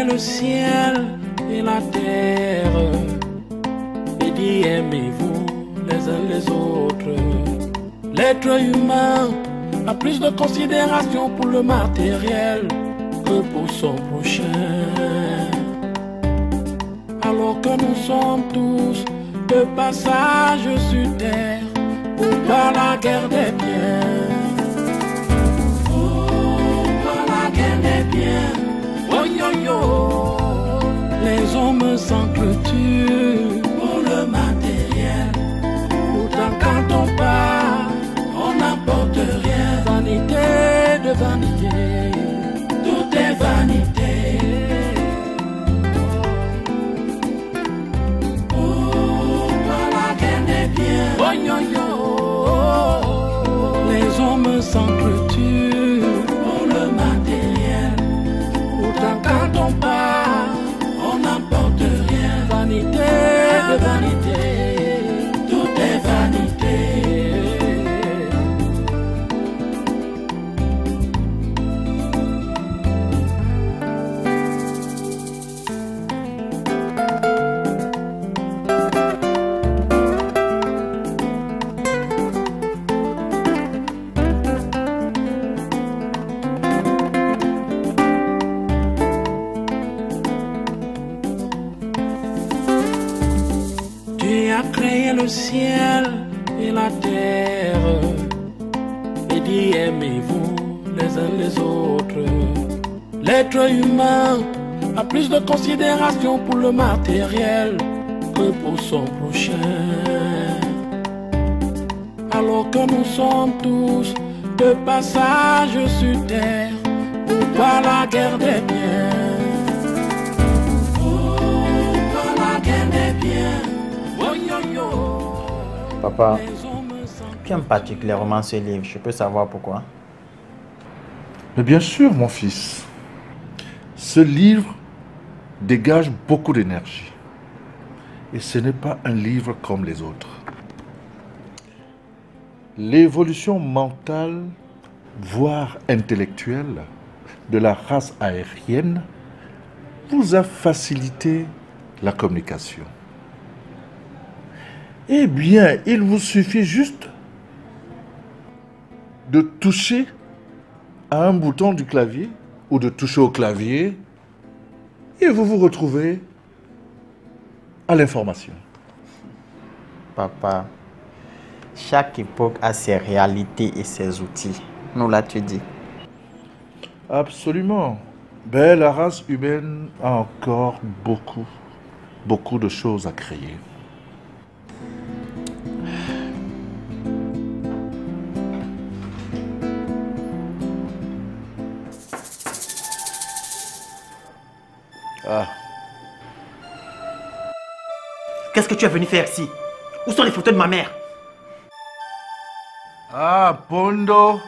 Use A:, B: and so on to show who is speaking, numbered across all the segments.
A: le ciel et la terre et dit aimez-vous les uns les autres. L'être humain a plus de considération pour le matériel que pour son prochain. Alors que nous sommes tous de passage sur terre pour pas la guerre des biens. Pour la guerre des biens. Oh yo yo. Les hommes s'entretuent pour le matériel. Pourtant quand on part, on n'apporte rien. Vanité de vanité, tout est vanité. Pour la guerre des biens. Oh yo yo. Les hommes s'entretuent pour le matériel. Pourtant quand on part, on n'apporte rien. Vanité de vanité, tout est vanité. Créé le ciel et la terre et dit aimez-vous les uns les autres. L'être humain a plus de considération pour le matériel que pour son prochain. Alors que nous sommes tous de passage sur terre pour pas la guerre des biens. Pour la guerre des biens.
B: Papa, tu aimes particulièrement ce livre, je peux savoir pourquoi?
C: Mais bien sûr, mon fils. Ce livre dégage beaucoup d'énergie. Et ce n'est pas un livre comme les autres. L'évolution mentale, voire intellectuelle, de la race aérienne vous a facilité la communication. Eh bien, il vous suffit juste de toucher à un bouton du clavier ou de toucher au clavier et vous vous retrouvez à l'information.
B: Papa, chaque époque a ses réalités et ses outils. Nous l'as-tu dit?
C: Absolument. Ben, la race humaine a encore beaucoup de choses à créer. Ah.
D: Qu'est-ce que tu es venu faire ici? Où sont les photos de ma mère?
C: Ah, Pondo.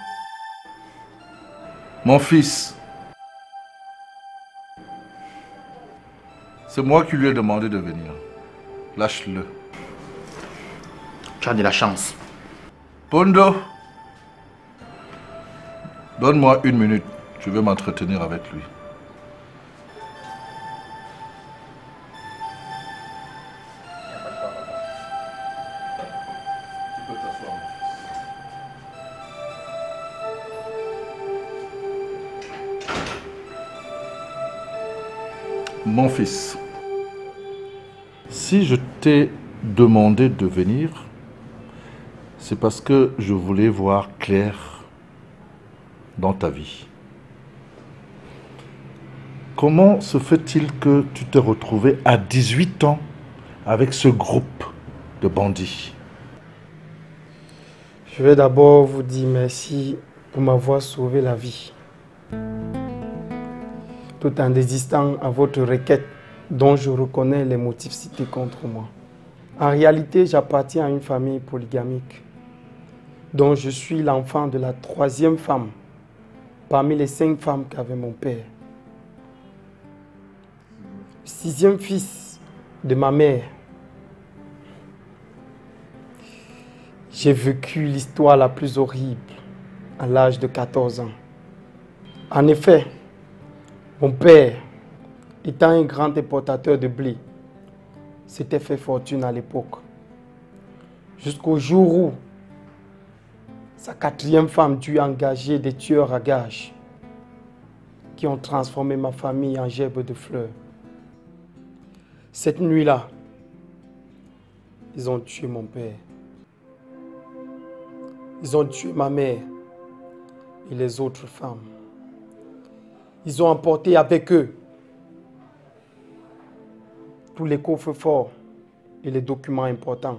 C: Mon fils. C'est moi qui lui ai demandé de venir. Lâche-le.
D: Tu as de la chance.
C: Pondo. Donne-moi 1 minute. Je vais m'entretenir avec lui. Mon fils, si je t'ai demandé de venir, c'est parce que je voulais voir clair dans ta vie. Comment se fait-il que tu t'es retrouvé à 18 ans avec ce groupe de bandits?
E: Je vais d'abord vous dire merci pour m'avoir sauvé la vie, tout en désistant à votre requête dont je reconnais les motifs cités contre moi. En réalité, j'appartiens à une famille polygamique dont je suis l'enfant de la 3e femme parmi les 5 femmes qu'avait mon père. 6e fils de ma mère. J'ai vécu l'histoire la plus horrible à l'âge de 14 ans. En effet, mon père étant un grand importateur de blé, s'était fait fortune à l'époque. Jusqu'au jour où sa 4e femme dut engager des tueurs à gages qui ont transformé ma famille en gerbe de fleurs. Cette nuit-là, ils ont tué mon père. Ils ont tué ma mère et les autres femmes. Ils ont emporté avec eux tous les coffres forts et les documents importants.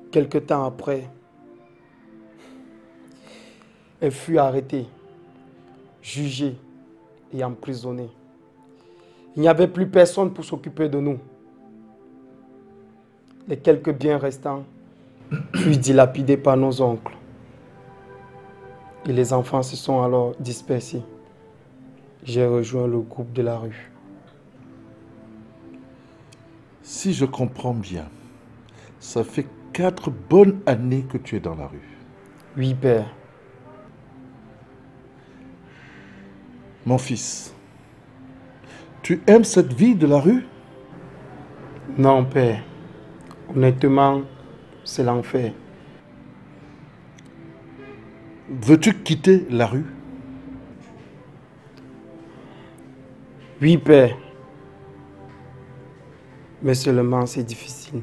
E: Quelque temps après, elle fut arrêtée, jugée et emprisonnée. Il n'y avait plus personne pour s'occuper de nous. Les quelques biens restants furent dilapidés par nos oncles. Et les enfants se sont alors dispersés. J'ai rejoint le groupe de la rue.
C: Si je comprends bien, ça fait 4 bonnes années que tu es dans la rue.
E: Oui, père.
C: Mon fils, tu aimes cette vie de la rue?
E: Non, père. Honnêtement, c'est l'enfer.
C: Veux-tu quitter la rue?
E: Oui, père. Mais seulement c'est difficile,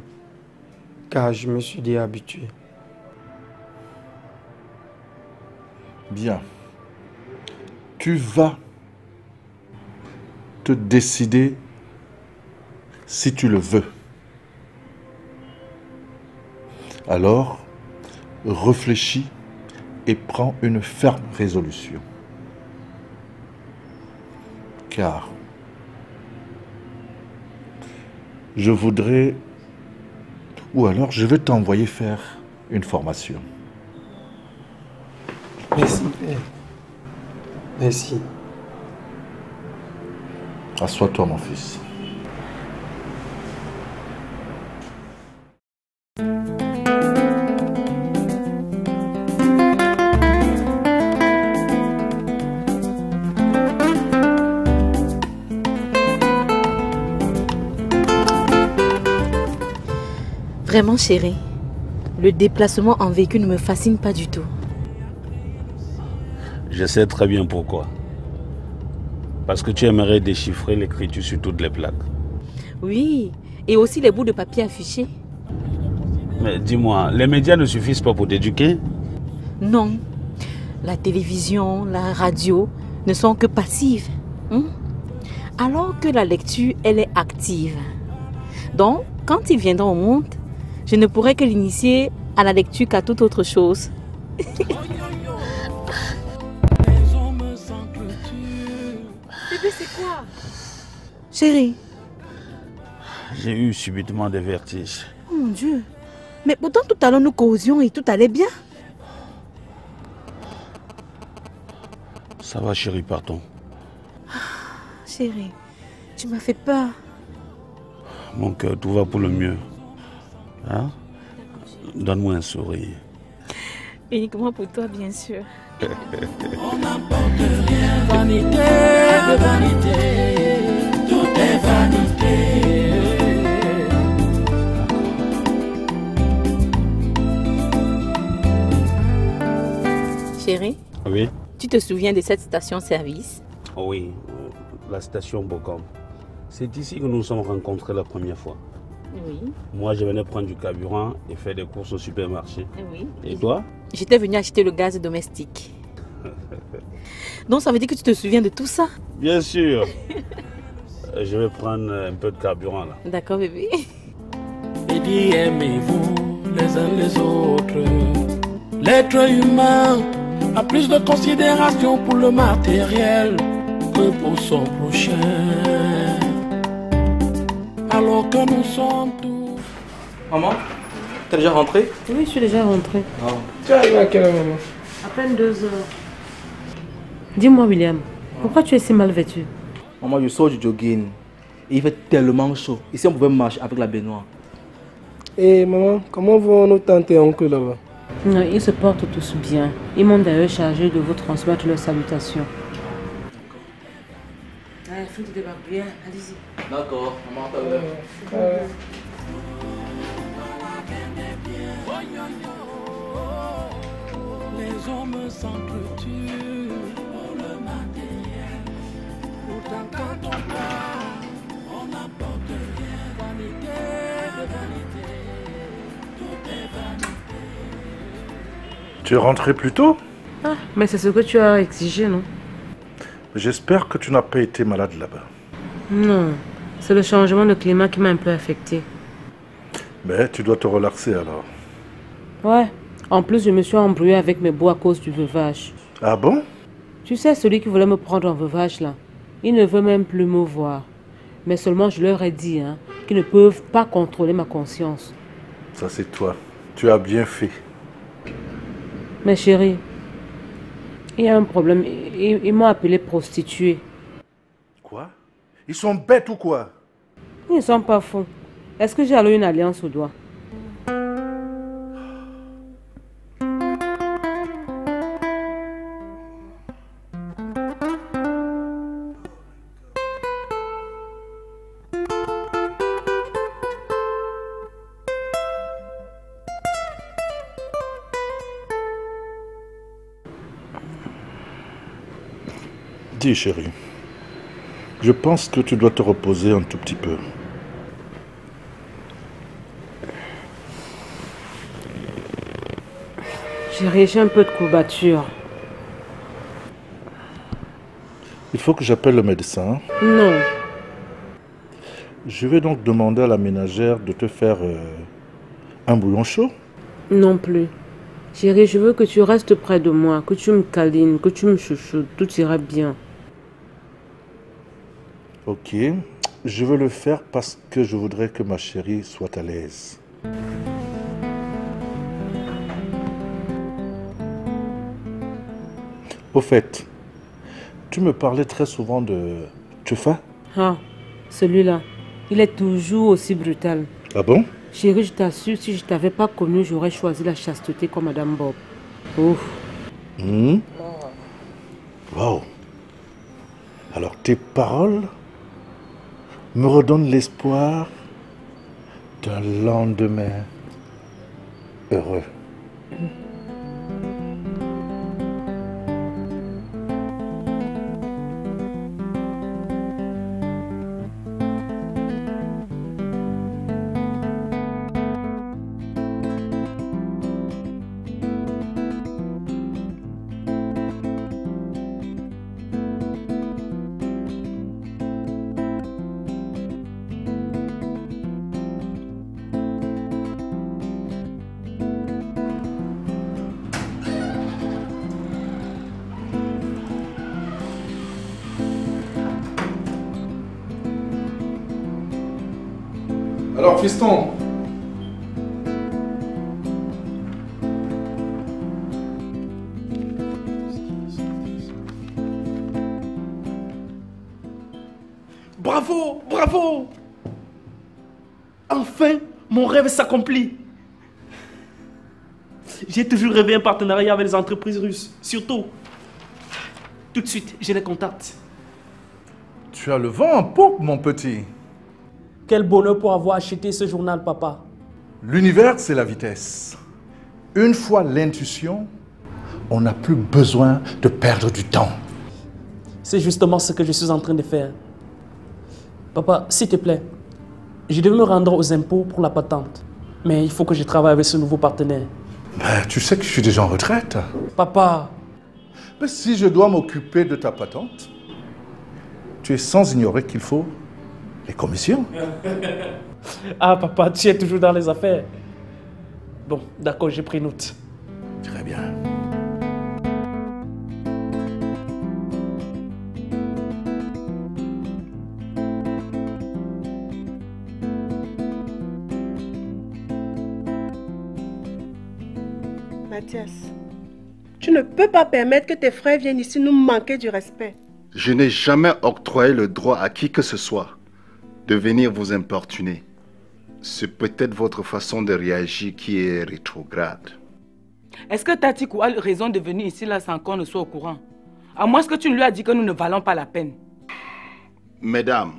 E: car je me suis déjà habitué.
C: Bien. Tu vas te décider si tu le veux. Alors, réfléchis et prends une ferme résolution. Car je voudrais, ou alors je vais t'envoyer faire une formation.
E: Merci, père. Merci.
C: Assois-toi, mon fils.
F: Vraiment, chérie, le déplacement en véhicule ne me fascine pas du tout.
G: Je sais très bien pourquoi. Parce que tu aimerais déchiffrer l'écriture sur toutes les plaques.
F: Oui, et aussi les bouts de papier affichés.
G: Mais dis-moi, les médias ne suffisent pas pour t'éduquer?
F: Non, la télévision, la radio ne sont que passives. Alors que la lecture, elle est active. Donc, quand il viendra au monde, je ne pourrai que l'initier à la lecture qu'à toute autre chose. Bébé, c'est quoi? Chérie.
G: J'ai eu subitement des vertiges.
F: Oh mon Dieu. Mais pourtant tout à l'heure nous causions et tout allait bien.
G: Ça va chérie, partons.
F: Chérie, tu m'as fait peur.
G: Mon cœur, tout va pour le mieux. Hein? Donne-moi un sourire.
F: Uniquement pour toi, bien sûr.
A: On n'emporte rien, vanité de vanité, tout est vanité.
F: Chérie?
G: Oui?
F: Tu te souviens de cette station-service?
G: Oh oui, la station Bocom. C'est ici que nous nous sommes rencontrés la première fois.
F: Oui.
G: Moi, je venais prendre du carburant et faire des courses au supermarché.
F: Oui.
G: Et toi?
F: J'étais venue acheter le gaz domestique. Donc ça veut dire que tu te souviens de tout ça?
G: Bien sûr. Je vais prendre un peu de carburant là.
F: D'accord, bébé.
A: Et dit aimez-vous les uns les autres. L'être humain a plus de considération pour le matériel que pour son prochain. Alors que nous sommes tous...
D: Maman, t'es déjà rentrée?
H: Oui, je suis déjà rentrée.
D: Ah.
E: Tu es arrivé à quelle heure, maman?
H: À peine 2 heures. Dis-moi, William, pourquoi tu es si mal vêtu?
D: Maman, je sors du jogging. Et il fait tellement chaud. Ici, on pouvait marcher avec la baignoire.
E: Et maman, comment vont nos tantes et oncles là-bas?
H: Non, ils se portent tous bien. Ils m'ont d'ailleurs chargé de vous transmettre leurs salutations. Allez, fais tout débarbouiller, allez-y.
D: D'accord, maman, t'as vu.
A: Les hommes s'entretuent pour le matériel. Pourtant quand on part, on n'apporte rien. Vanité de vanité, tout est vanité.
C: Tu es rentré plus tôt?
H: Ah, mais c'est ce que tu as exigé, non?
C: J'espère que tu n'as pas été malade là-bas.
H: Non, c'est le changement de climat qui m'a un peu affecté.
C: Mais tu dois te relaxer alors.
H: Ouais, en plus je me suis embrouillée avec mes beaux à cause du veuvage.
C: Ah bon?
H: Tu sais, celui qui voulait me prendre en veuvage là, il ne veut même plus me voir. Mais seulement je leur ai dit qu'ils ne peuvent pas contrôler ma conscience.
C: Ça c'est toi. Tu as bien fait.
H: Mais chérie, il y a un problème. Ils m'ont appelé prostituée.
C: Quoi? Ils sont bêtes ou quoi?
H: Ils ne sont pas fous. Est-ce que j'ai alors une alliance au doigt?
C: Dis chérie, je pense que tu dois te reposer un tout petit peu.
H: Chérie, j'ai un peu de courbature.
C: Il faut que j'appelle le médecin.
H: Non.
C: Je vais donc demander à la ménagère de te faire un bouillon chaud.
H: Non plus. Chérie, je veux que tu restes près de moi, que tu me câlines, que tu me chouchoutes, tout ira bien.
C: Ok, je veux le faire parce que je voudrais que ma chérie soit à l'aise. Au fait, tu me parlais très souvent de Tchoufa.
H: Ah, celui-là, il est toujours aussi brutal.
C: Ah bon?
H: Chérie, je t'assure, si je ne t'avais pas connu, j'aurais choisi la chasteté comme Madame Bob. Ouf.
C: Wow. Alors tes paroles me redonnent l'espoir d'un lendemain heureux. Alors, fiston.
E: Bravo, bravo! Enfin, mon rêve s'accomplit. J'ai toujours rêvé un partenariat avec les entreprises russes, surtout. Tout de suite, j'ai les contacts.
C: Tu as le vent en poupe, mon petit.
E: Quel bonheur pour avoir acheté ce journal, papa.
C: L'univers, c'est la vitesse. Une fois l'intuition, on n'a plus besoin de perdre du temps.
E: C'est justement ce que je suis en train de faire. Papa, s'il te plaît, je devais me rendre aux impôts pour la patente. Mais il faut que je travaille avec ce nouveau partenaire.
C: Ben, tu sais que je suis déjà en retraite.
E: Papa.
C: Mais si je dois m'occuper de ta patente, tu es sans ignorer qu'il faut les commissions.
E: Ah, papa, tu es toujours dans les affaires. Bon, d'accord, j'ai pris note.
C: Très bien.
I: Mathias, tu ne peux pas permettre que tes frères viennent ici nous manquer du respect.
J: Je n'ai jamais octroyé le droit à qui que ce soit de venir vous importuner. C'est peut-être votre façon de réagir qui est rétrograde.
K: Est-ce que Tatikou a raison de venir ici là sans qu'on ne soit au courant? À moins que tu ne lui as dit que nous ne valons pas la peine.
J: Mesdames,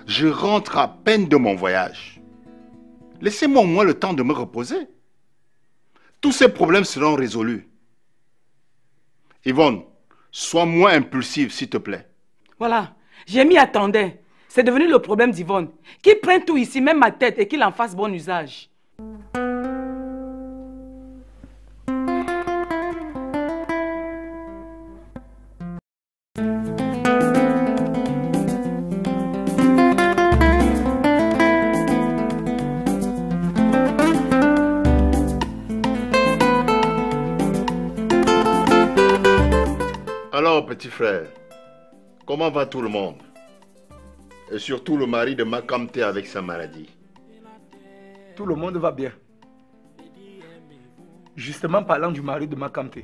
J: je rentre à peine de mon voyage. Laissez-moi au moins le temps de me reposer. Tous ces problèmes seront résolus. Yvonne, sois moins impulsive, s'il te plaît.
K: Voilà, j'ai m'y attendais. C'est devenu le problème d'Yvonne. Qu'il prenne tout ici, même ma tête, et qu'il en fasse bon usage.
J: Alors, petit frère, comment va tout le monde? Et surtout le mari de Makamte avec sa maladie.
L: Tout le monde va bien. Justement, parlant du mari de Makamte,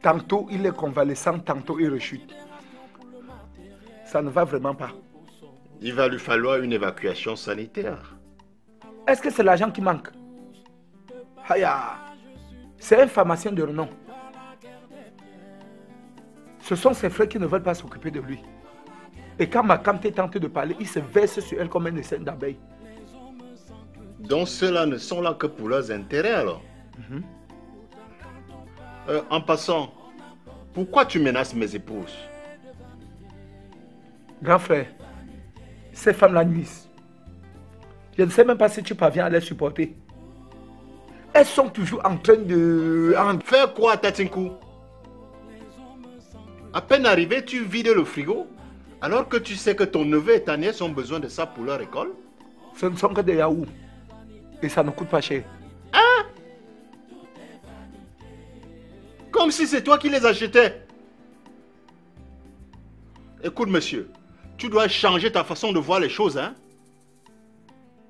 L: tantôt il est convalescent, tantôt il rechute. Ça ne va vraiment pas.
J: Il va lui falloir une évacuation sanitaire.
L: Est-ce que c'est l'argent qui manque? Haya, c'est un pharmacien de renom. Ce sont ses frères qui ne veulent pas s'occuper de lui. Et quand Makamte tente de parler, il se verse sur elle comme un essaim d'abeilles.
J: Donc ceux-là ne sont là que pour leurs intérêts alors. En passant, pourquoi tu menaces mes épouses?
L: Grand frère, ces femmes-là nuisent. Je ne sais même pas si tu parviens à les supporter. Elles sont toujours en train de...
J: Faire quoi, Tatinku? À peine arrivé, tu vides le frigo, alors que tu sais que ton neveu et ta nièce ont besoin de ça pour leur école.
L: Ce ne sont que des yaourts. Et ça ne coûte pas cher.
J: Hein? Comme si c'est toi qui les achetais. Écoute, monsieur, tu dois changer ta façon de voir les choses, hein?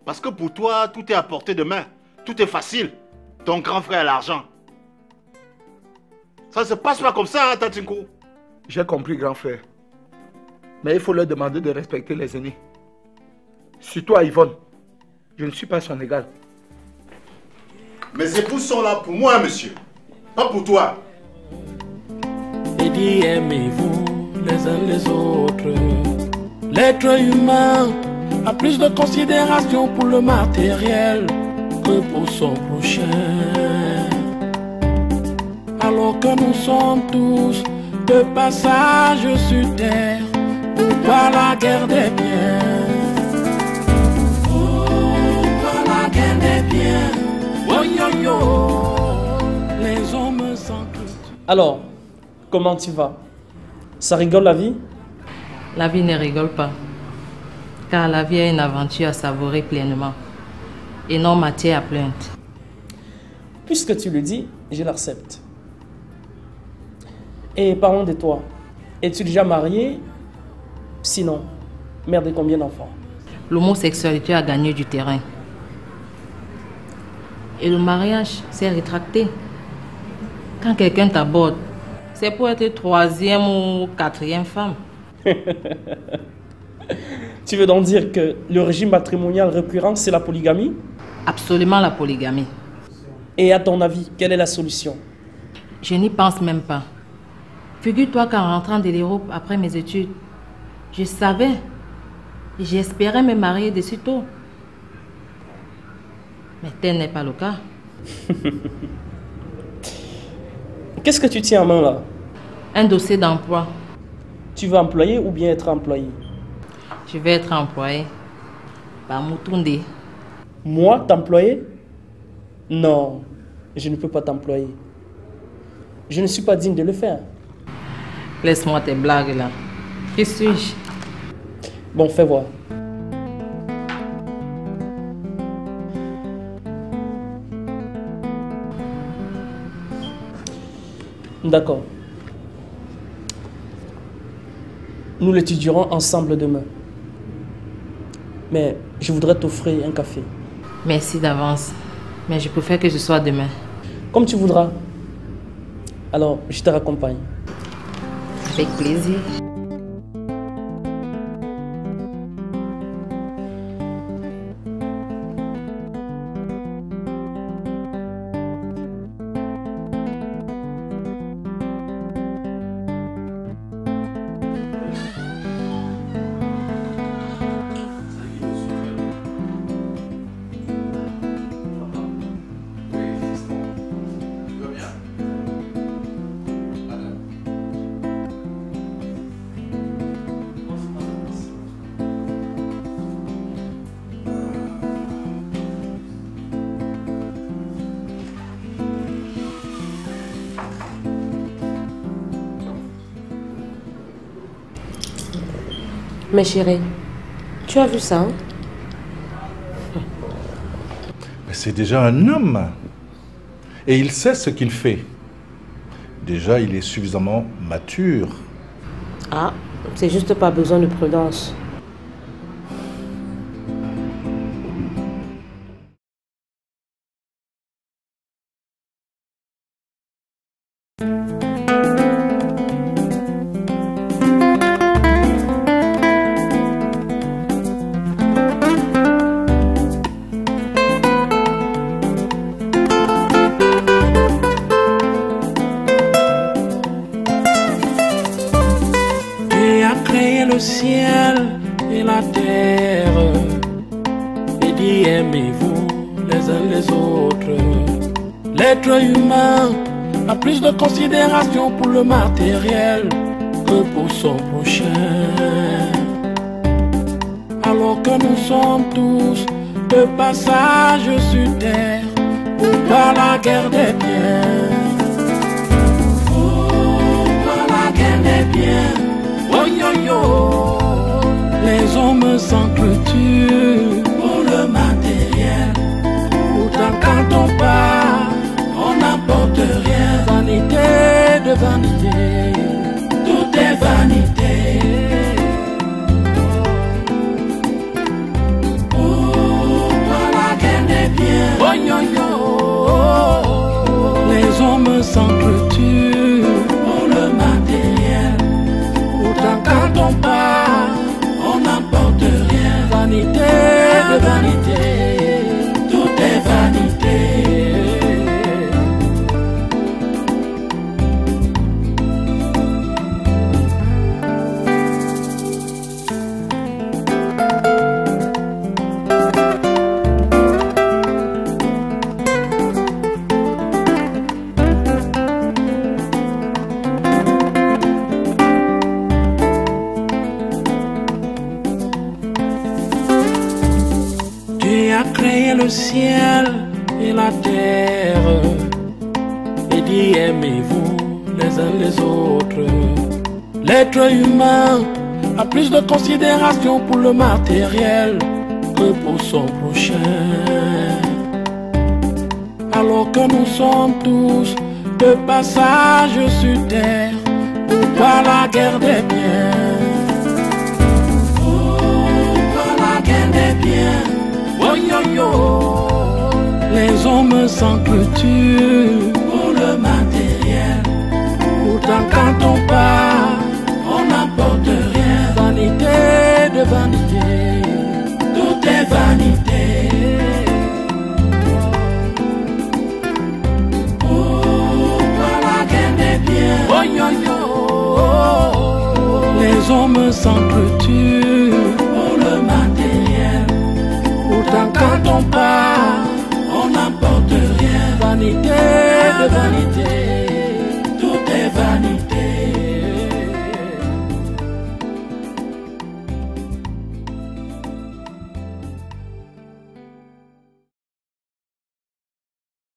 J: Parce que pour toi, tout est à portée de main. Tout est facile. Ton grand frère a l'argent. Ça ne se passe pas comme ça, hein, Tatinku?
L: J'ai compris, grand frère. Mais il faut leur demander de respecter les aînés. Surtout à Yvonne. Je ne suis pas son égal.
J: Mes épouses sont là pour moi, monsieur. Pas pour toi.
A: Et dit aimez-vous les uns les autres. L'être humain a plus de considération pour le matériel que pour son prochain. Alors que nous sommes tous de passage sur terre, par la guerre des biens. Par la guerre des biens. Oh yo yo, les hommes sans culture.
M: Alors, comment tu vas? Ça rigole la vie?
N: La vie ne rigole pas. Car la vie est une aventure à savourer pleinement. Et non matière à plainte.
M: Puisque tu le dis, je l'accepte. Et parlons de toi. Es-tu déjà marié? Sinon, mère de combien d'enfants?
N: L'homosexualité a gagné du terrain. Et le mariage s'est rétracté. Quand quelqu'un t'aborde, c'est pour être troisième ou quatrième femme.
M: Tu veux donc dire que le régime matrimonial récurrent, c'est la polygamie?
N: Absolument la polygamie.
M: Et à ton avis, quelle est la solution?
N: Je n'y pense même pas. Figure-toi qu'en rentrant de l'Europe après mes études, je savais et j'espérais me marier de sitôt. Mais tel n'est pas le cas.
M: Qu'est-ce que tu tiens en main là?
N: Un dossier d'emploi.
M: Tu veux employer ou bien être employé?
N: Je vais être employé par Moutoundé.
M: Moi, t'employer? Non, je ne peux pas t'employer. Je ne suis pas digne de le faire.
N: Laisse-moi tes blagues là. Qui suis-je?
M: Bon, fais voir. D'accord. Nous l'étudierons ensemble demain. Mais je voudrais t'offrir un café.
N: Merci d'avance. Mais je préfère que ce soit demain.
M: Comme tu voudras. Alors, je te raccompagne.
N: Avec plaisir.
H: Mais chérie, tu as vu ça, hein?
C: Mais c'est déjà un homme. Et il sait ce qu'il fait. Déjà, il est suffisamment mature.
H: Ah, c'est juste pas besoin de prudence.
A: Le ciel et la terre et dit aimez-vous les uns les autres. L'être humain a plus de considération pour le matériel que pour son prochain. Alors que nous sommes tous de passage sur terre pour pas la guerre des biens. Pour la guerre des biens. Oh yo yo, les hommes s'entretuent pour le matériel. Pourtant quand on part, on n'apporte rien. Vanité de vanité, tout est vanité. Pour la guerre des biens. Oh yo yo, les hommes s'entretuent pour le matériel. Quand on part, on n'apporte rien. Vanité de vanité, tout est vanité. Créé le ciel et la terre et dit aimez-vous les uns les autres. L'être humain a plus de considération pour le matériel que pour son prochain. Alors que nous sommes tous de passage sur terre pour pas la guerre des biens. Pour la guerre des biens. Oh yo yo, les hommes s'entretuent pour le matériel. Pourtant quand on part, on n'apporte rien. Vanité de vanité, tout est vanité. Pour la guerre des biens. Oh yo yo, les hommes s'entretuent pour le matériel. Pourtant quand on part, on n'apporte rien. Vanité de vanité.